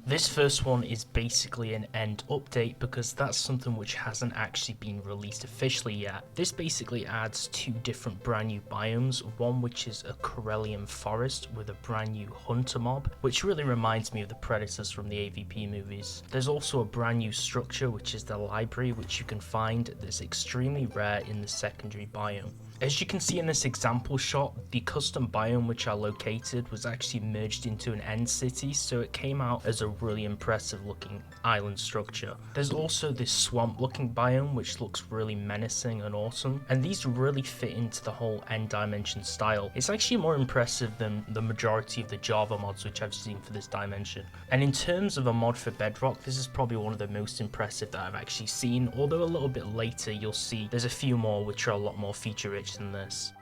This first one is basically an end update because that's something which hasn't actually been released officially yet. This basically adds two different brand new biomes, one which is a Corellian forest with a brand new hunter mob, which really reminds me of the predators from the AVP movies. There's also a brand new structure which is the library, which you can find that's extremely rare in the secondary biome. As you can see in this example shot, the custom biome which I located was actually merged into an end city, so it came out as a really impressive looking island structure. There's also this swamp looking biome which looks really menacing and awesome, and these really fit into the whole end dimension style. It's actually more impressive than the majority of the Java mods which I've seen for this dimension. And in terms of a mod for Bedrock, this is probably one of the most impressive that I've actually seen, although a little bit later you'll see there's a few more which are a lot more feature rich than this.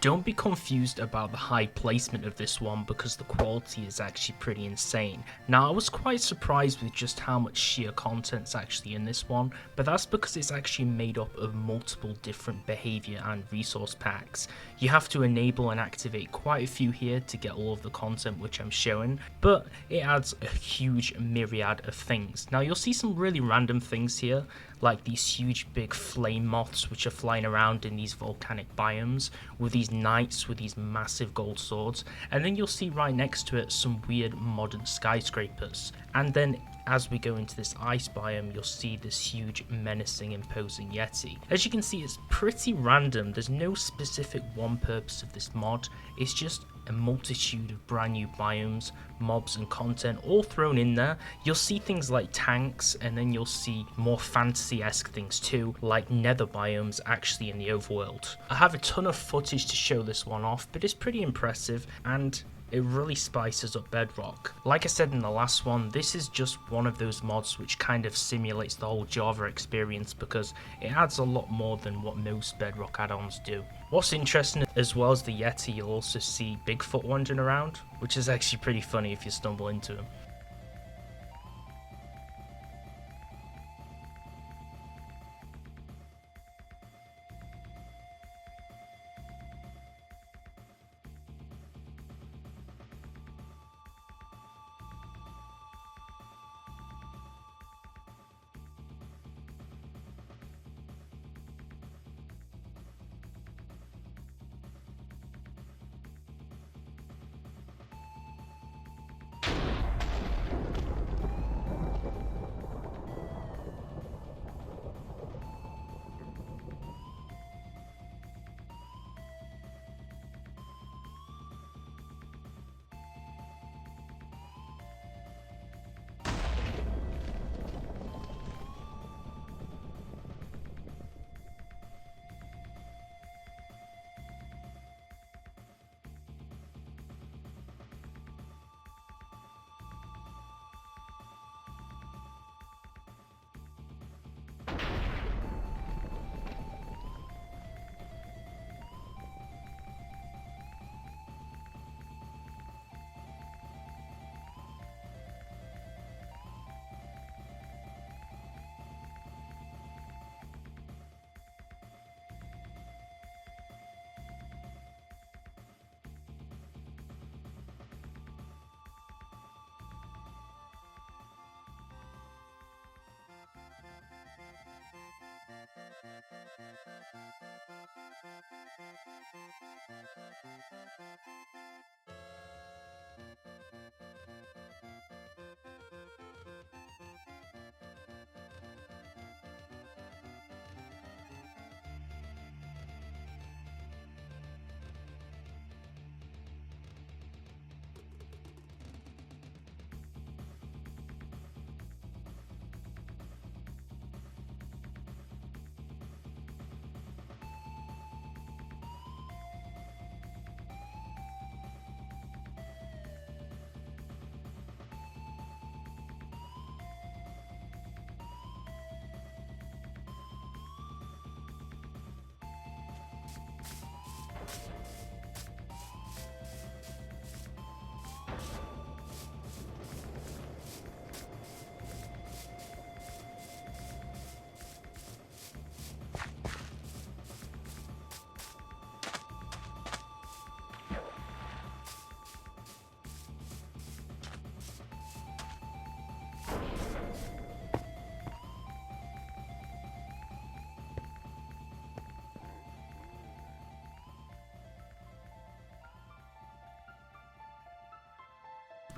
Don't be confused about the high placement of this one because the quality is actually pretty insane. Now, I was quite surprised with just how much sheer content's actually in this one, but that's because it's actually made up of multiple different behavior and resource packs. You have to enable and activate quite a few here to get all of the content which I'm showing, but it adds a huge myriad of things. Now, you'll see some really random things here, like these huge big flame moths which are flying around in these volcanic biomes, with these knights with these massive gold swords, and then you'll see right next to it some weird modern skyscrapers. And then as we go into this ice biome, you'll see this huge menacing imposing yeti. As you can see, it's pretty random. There's no specific one purpose of this mod, it's just a multitude of brand new biomes, mobs and content all thrown in there. You'll see things like tanks, and then you'll see more fantasy-esque things too, like nether biomes actually in the overworld. I have a ton of footage to show this one off, but it's pretty impressive and it really spices up Bedrock. Like I said in the last one, this is just one of those mods which kind of simulates the whole Java experience because it adds a lot more than what most Bedrock add-ons do. What's interesting, as well as the Yeti, you'll also see Bigfoot wandering around, which is actually pretty funny if you stumble into him.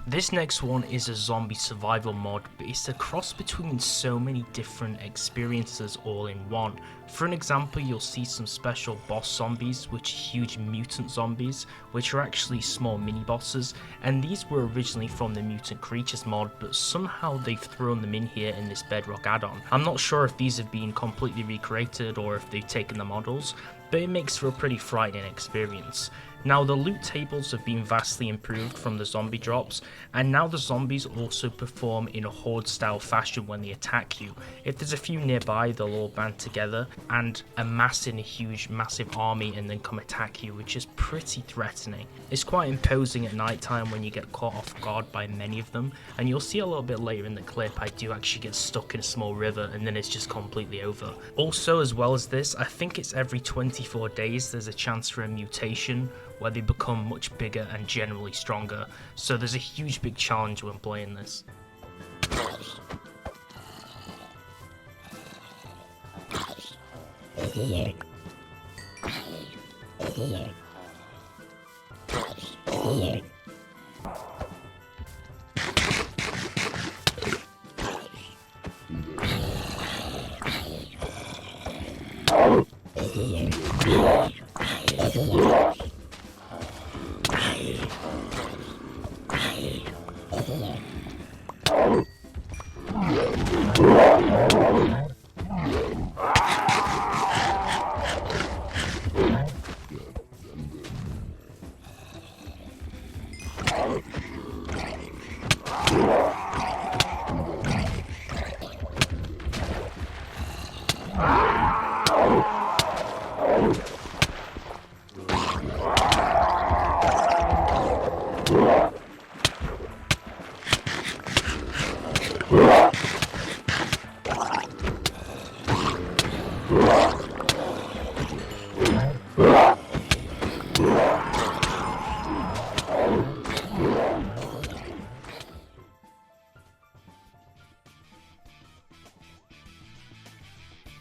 This next one is a zombie survival mod, but it's a cross between so many different experiences all in one. For an example, you'll see some special boss zombies, which are huge mutant zombies, which are actually small mini bosses, and these were originally from the Mutant Creatures mod, but somehow they've thrown them in here in this Bedrock add-on. I'm not sure if these have been completely recreated or if they've taken the models, but it makes for a pretty frightening experience. Now the loot tables have been vastly improved from the zombie drops, and now the zombies also perform in a horde style fashion when they attack you. If there's a few nearby, they'll all band together and amass in a huge massive army and then come attack you, which is pretty threatening. It's quite imposing at night time when you get caught off guard by many of them, and you'll see a little bit later in the clip I do actually get stuck in a small river and then it's just completely over. Also, as well as this, I think it's every 24 days there's a chance for a mutation where they become much bigger and generally stronger, so there's a huge big challenge when playing this.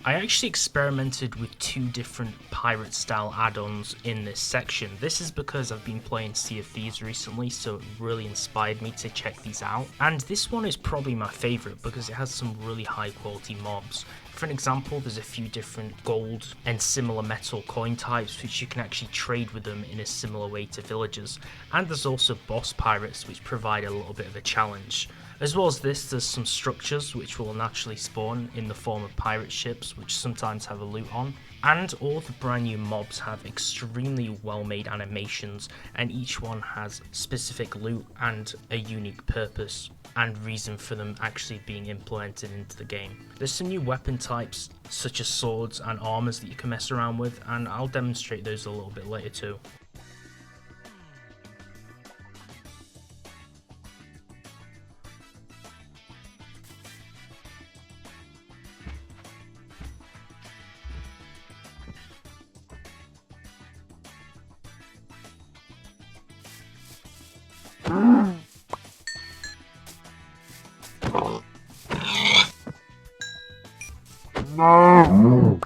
I actually experimented with 2 different pirate style add-ons in this section. This is because I've been playing Sea of Thieves recently, so it really inspired me to check these out. And this one is probably my favourite because it has some really high quality mobs. For an example, there's a few different gold and similar metal coin types which you can actually trade with them in a similar way to villagers. And there's also boss pirates which provide a little bit of a challenge. As well as this, there's some structures which will naturally spawn in the form of pirate ships, which sometimes have a loot on. And all the brand new mobs have extremely well made animations, and each one has specific loot and a unique purpose and reason for them actually being implemented into the game. There's some new weapon types such as swords and armors that you can mess around with, and I'll demonstrate those a little bit later too. No.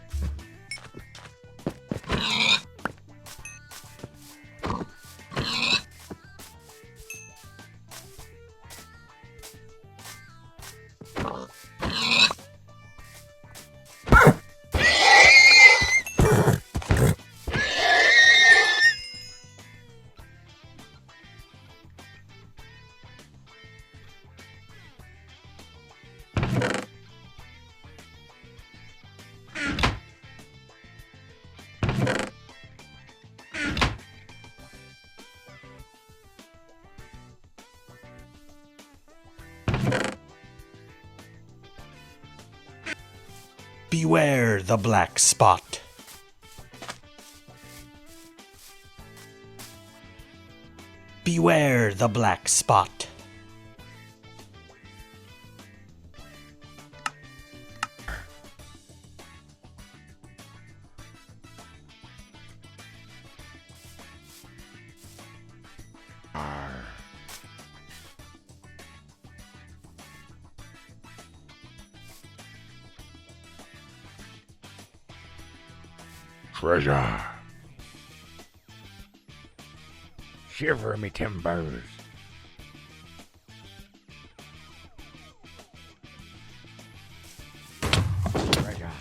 Beware the black spot. Beware the black spot. Treasure. Shiver me timbers. Treasure.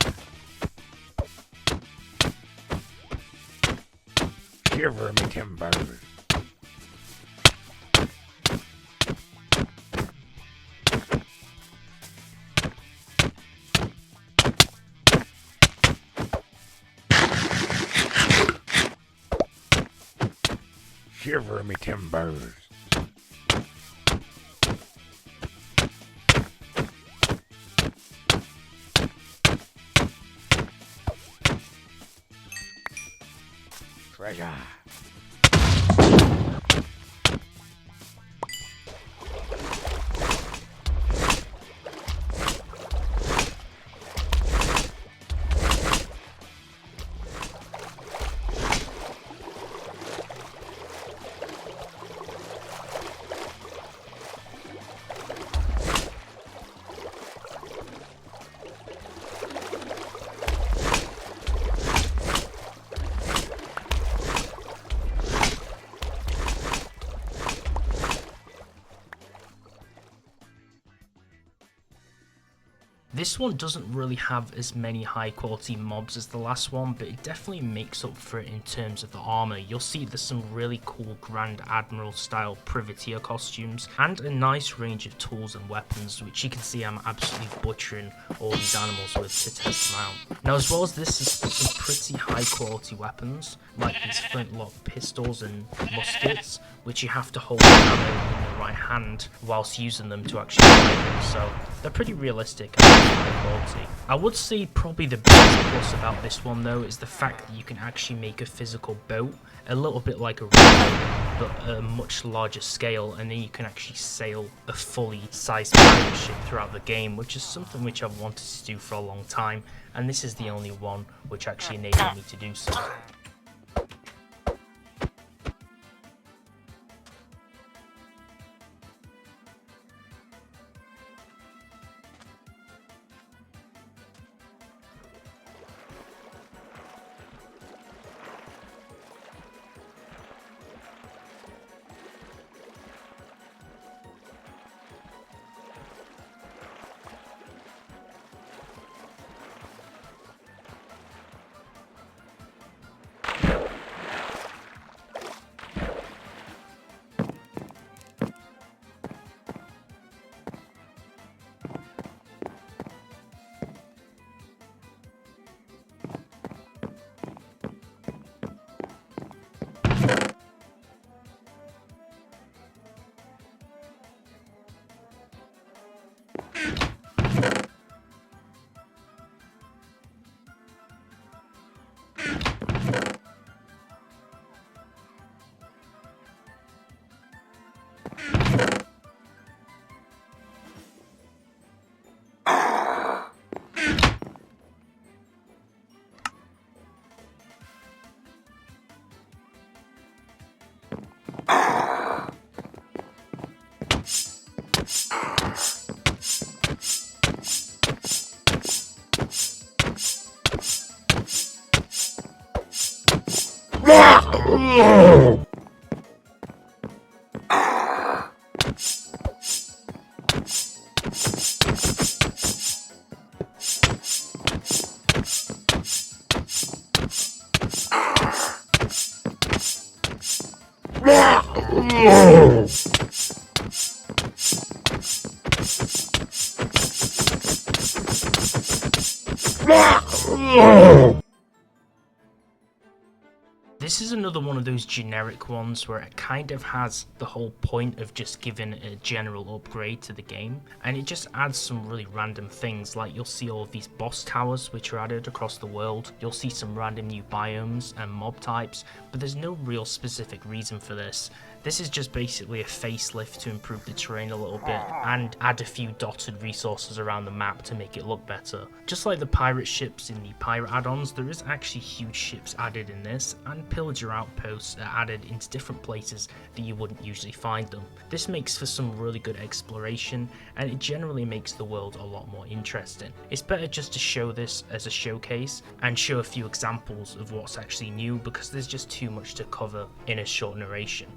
Shiver me timbers. Shiver me timbers. Treasure. This one doesn't really have as many high quality mobs as the last one, but it definitely makes up for it in terms of the armor. You'll see there's some really cool Grand Admiral style privateer costumes and a nice range of tools and weapons, which you can see I'm absolutely butchering all these animals with to test them out. Now, as well as this, there's some pretty high quality weapons like these flintlock pistols and muskets, which you have to hold the ammo in the right hand whilst using them to actually fire them, so they're pretty realistic and high quality. I would say probably the biggest plus about this one though is the fact that you can actually make a physical boat, a little bit like a rowboat, but at a much larger scale, and then you can actually sail a fully sized pirate ship throughout the game, which is something which I've wanted to do for a long time, and this is the only one which actually enabled me to do so. This is another one of those generic ones where it kind of has the whole point of just giving a general upgrade to the game, and it just adds some really random things, like you'll see all of these boss towers which are added across the world, you'll see some random new biomes and mob types, but there's no real specific reason for this. This is just basically a facelift to improve the terrain a little bit and add a few dotted resources around the map to make it look better. Just like the pirate ships in the pirate add-ons, there is actually huge ships added in this, and pillager outposts are added into different places that you wouldn't usually find them. This makes for some really good exploration, and it generally makes the world a lot more interesting. It's better just to show this as a showcase and show a few examples of what's actually new, because there's just too much to cover in a short narration.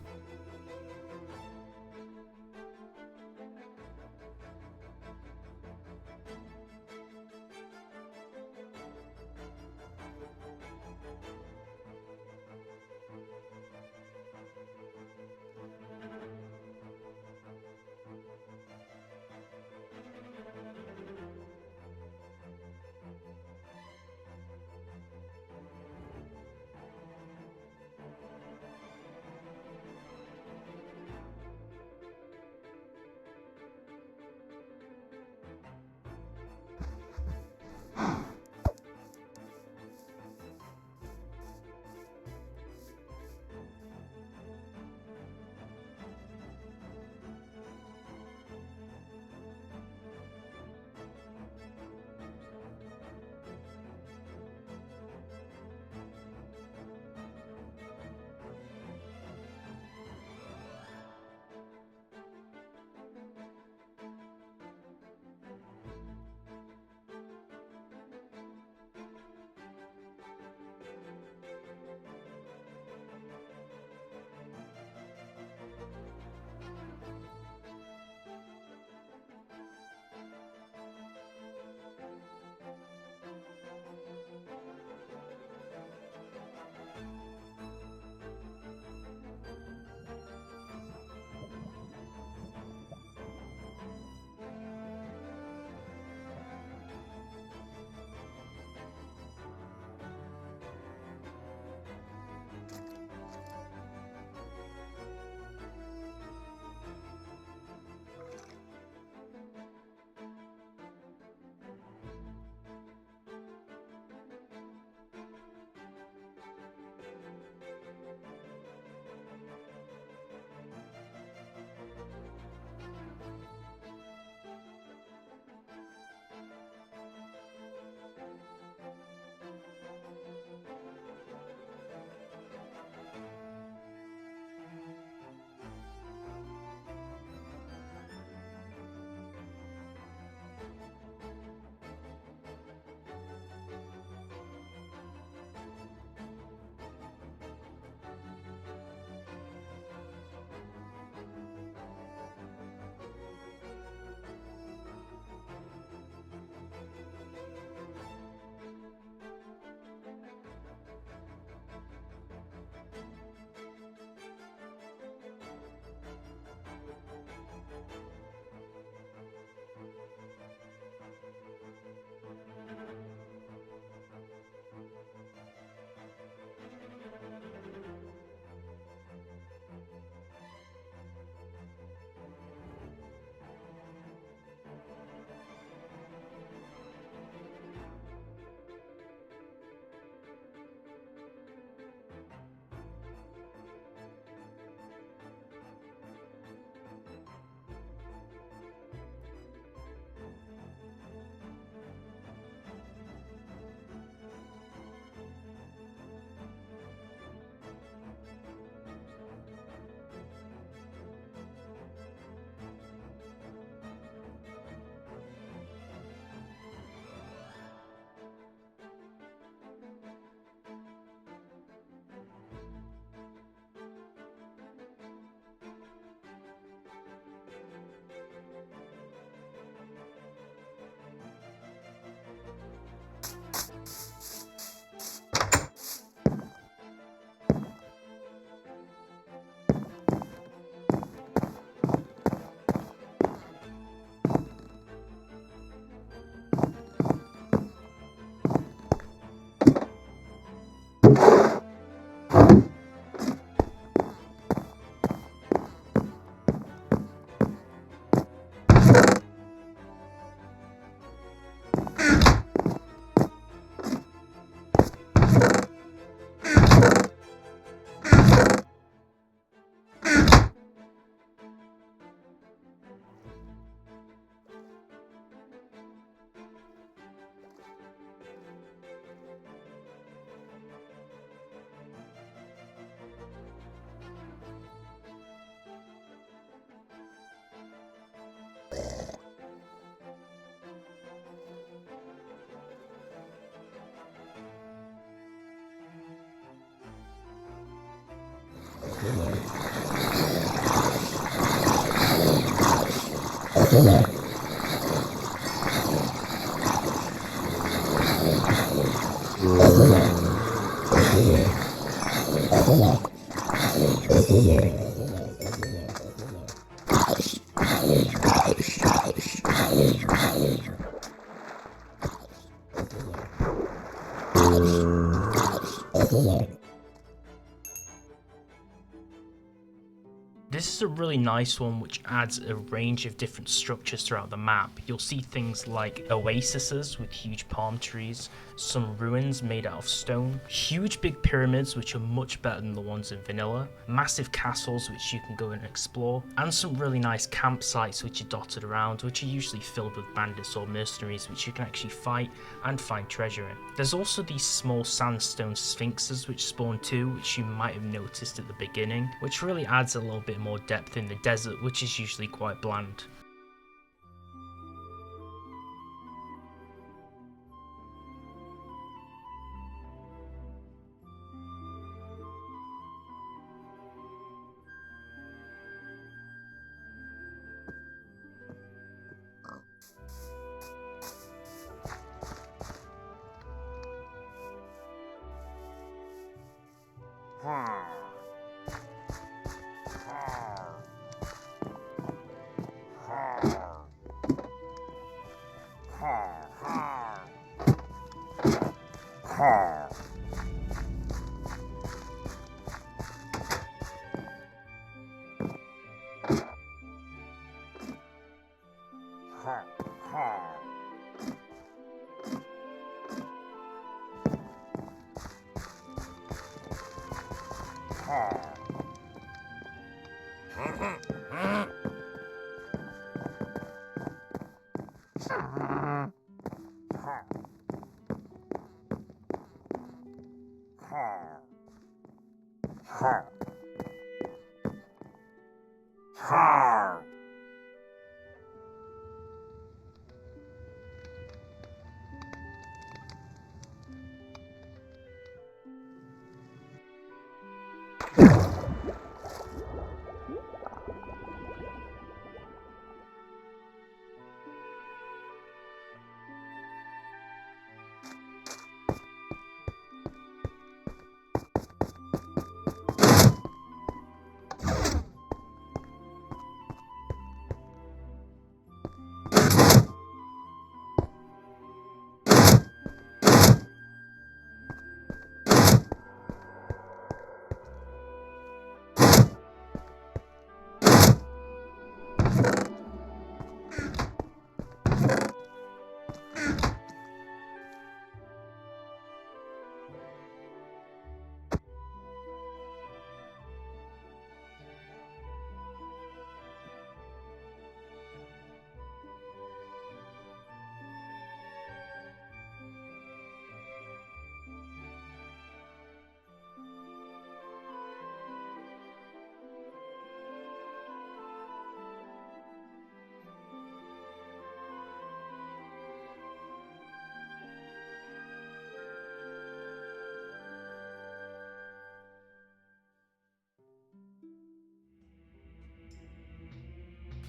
This is a really nice one which adds a range of different structures throughout the map. You'll see things like oases with huge palm trees, some ruins made out of stone, huge big pyramids which are much better than the ones in vanilla, massive castles which you can go and explore, and some really nice campsites which are dotted around, which are usually filled with bandits or mercenaries which you can actually fight and find treasure in. There's also these small sandstone sphinxes which spawn too, which you might have noticed at the beginning, which really adds a little bit more depth in the desert, which is usually quite bland.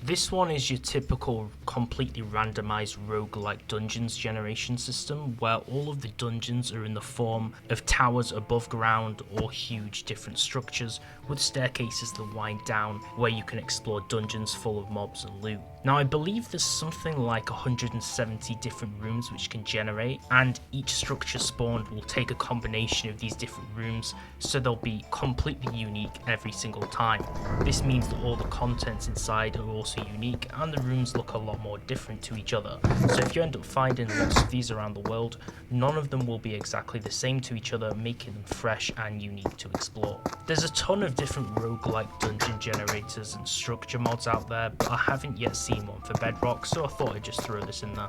This one is your typical completely randomized roguelike dungeons generation system, where all of the dungeons are in the form of towers above ground or huge different structures with staircases that wind down, where you can explore dungeons full of mobs and loot. Now I believe there's something like 170 different rooms which can generate, and each structure spawned will take a combination of these different rooms, so they'll be completely unique every single time. This means that all the contents inside are also unique, and the rooms look a lot more different to each other. So if you end up finding lots of these around the world, none of them will be exactly the same to each other, making them fresh and unique to explore. There's a ton of different roguelike dungeon generators and structure mods out there, but I haven't yet seen one for Bedrock, so I thought I'd just throw this in there.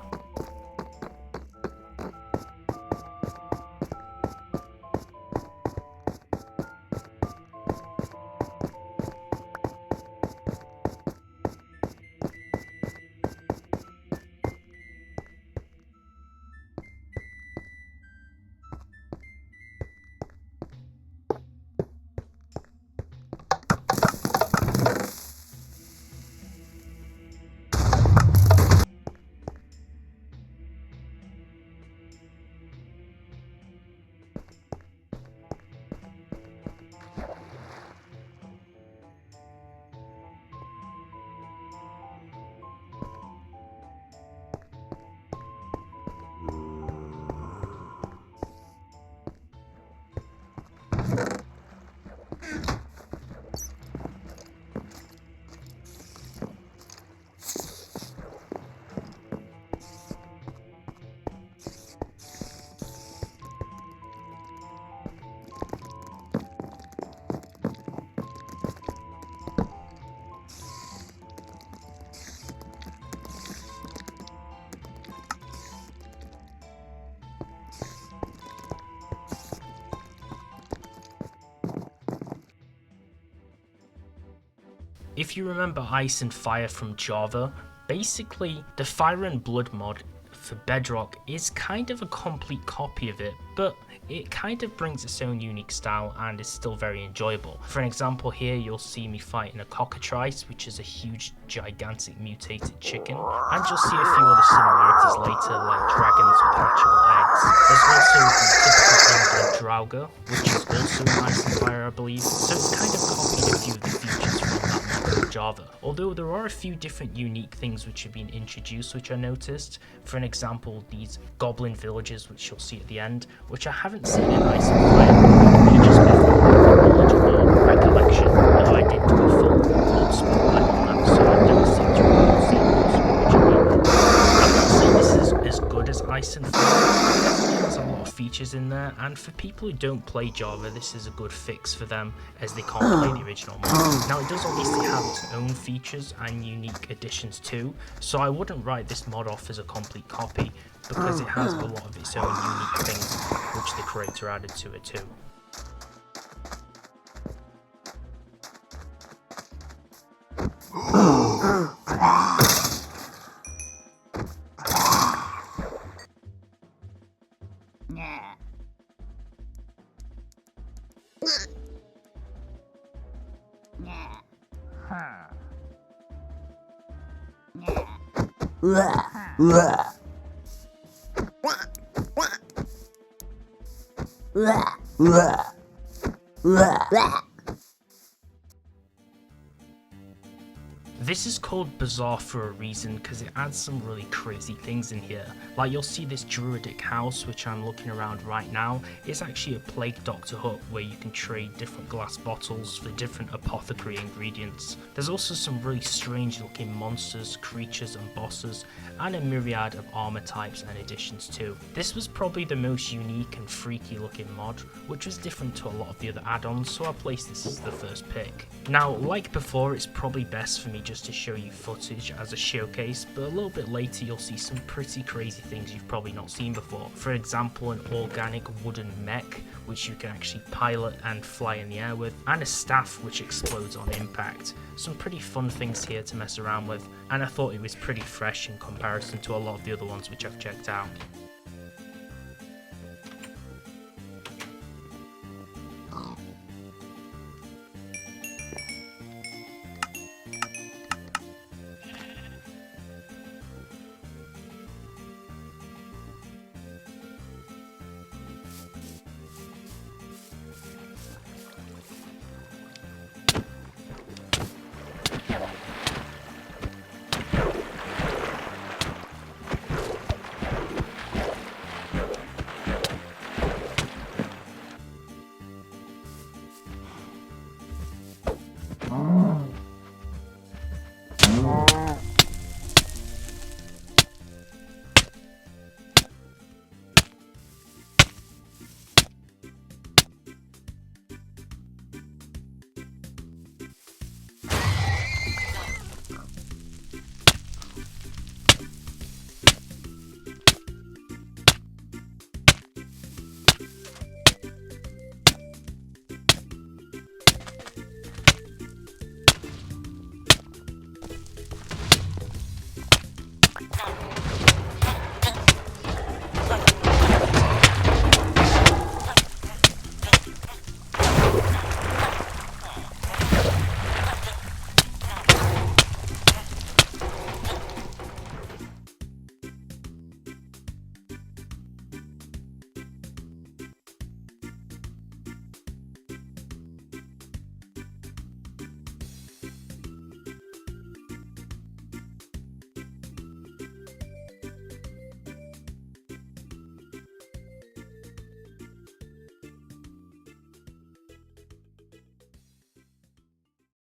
if you remember Ice and Fire from Java, basically the Fire and Blood mod for Bedrock is kind of a complete copy of it, but it kind of brings its own unique style and is still very enjoyable. For an example here, you'll see me fighting a cockatrice, which is a huge, gigantic mutated chicken, and you'll see a few other similarities later, like dragons with hatchable eggs. There's also the typical Drauga, which is also an Ice and Fire, I believe, so it's kind of copied a few of the features from that mod from Java. Although there are a few different unique things which have been introduced which I noticed. For an example, these goblin villages, which you'll see at the end, which I haven't seen in Ice and Fire ages before, knowledge or recollection, although I did do a full blood spotlight on them, so I don't seem to recall seeing those originally. I'm not saying this is as good as Ice and Fire, it definitely has a lot of features in there, and for people who don't play Java, this is a good fix for them, as they can't play the original mod. Now, it does obviously have its own features and unique additions too, so I wouldn't write this mod off as a complete copy, because it has a lot of its own unique things which the creator added to it too. This is called Bizarre for a reason, because it adds some really crazy things in here. Like, you'll see this druidic house, which I'm looking around right now. It's actually a plague doctor hut where you can trade different glass bottles for different apothecary ingredients. There's also some really strange looking monsters, creatures and bosses, and a myriad of armor types and additions too. This was probably the most unique and freaky looking mod, which was different to a lot of the other add-ons, so I placed this as the first pick. Now, like before, it's probably best for me just to show you footage as a showcase, but a little bit later you'll see some pretty crazy things you've probably not seen before. For example, an organic wooden mech which you can actually pilot and fly in the air with, and a staff which explodes on impact. Some pretty fun things here to mess around with, and I thought it was pretty fresh in comparison to a lot of the other ones which I've checked out.